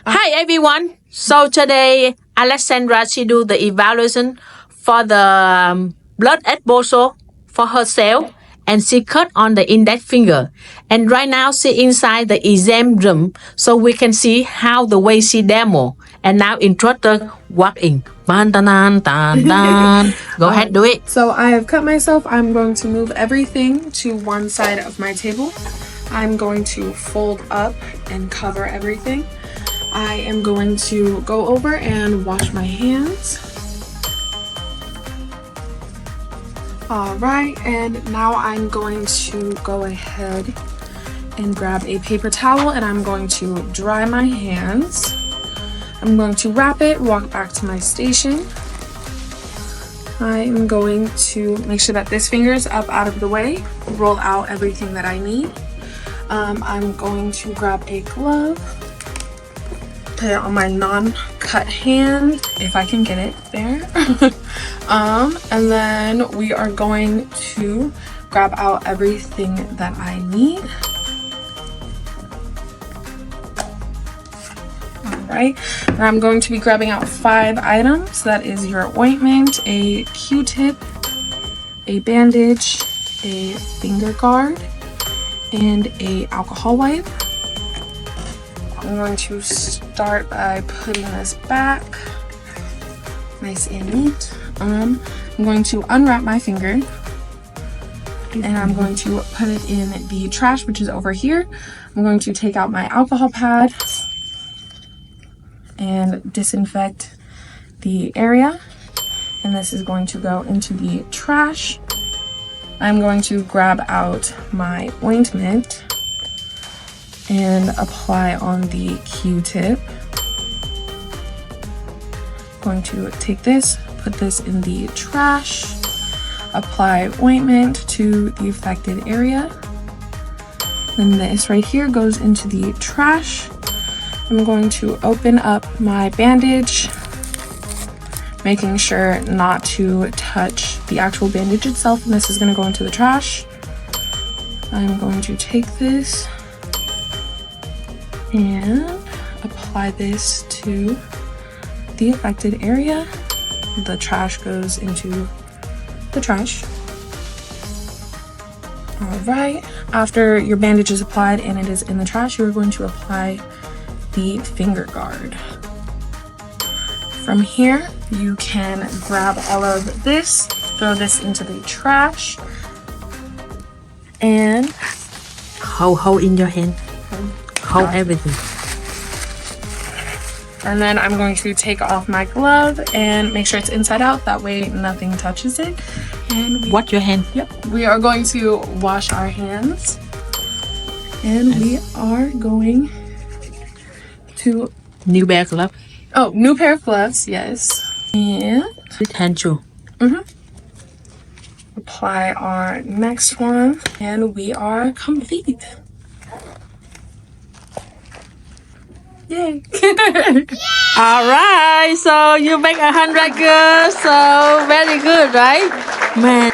Hi everyone. So today Alexandra she do the evaluation for the blood exposure for herself and she cut on the index finger. And right now she inside the exam room so we can see how the way she demo. And now instructor walk in. Ban, tan, tan, tan, tan. Go ahead, do it. So I have cut myself. I'm going to move everything to one side of my table. I'm going to fold up and cover everything. I am going to go over and wash my hands. All right, and now I'm going to go ahead and grab a paper towel and I'm going to dry my hands. I'm going to wrap it, walk back to my station. I am going to make sure that this finger is up out of the way, roll out everything that I need. I'm going to grab a glove, put it on my non-cut hand, if I can get it there. And then we are going to grab out everything that I need. Right, and I'm going to be grabbing out 5 items. That is your ointment, a Q-tip, a bandage, a finger guard, and a alcohol wipe. I'm going to start by putting this back nice and neat. I'm going to unwrap my finger and I'm going to put it in the trash, which is over here. I'm going to take out my alcohol pad and disinfect the area, and this is going to go into the trash. I'm going to grab out my ointment and apply on the Q-tip. Going to take this, put this in the trash, apply ointment to the affected area. Then this right here goes into the trash. I'm going to open up my bandage, making sure not to touch the actual bandage itself, and this is going to go into the trash. I'm going to take this and apply this to the affected area. The trash goes into the trash. All right, after your bandage is applied and it is in the trash, you're going to apply the finger guard. From here, you can grab all of this, throw this into the trash, and Hold in your hand. Hold everything. And then I'm going to take off my glove and make sure it's inside out. That way nothing touches it. And Wash your hand. Yep. We are going to wash our hands. And we are going to... New pair of gloves. Oh, new pair of gloves, yes. And... With hand shoe. Apply our next one. And we are complete. Yay! All right, so you make 100 girls, so very good, right? Man.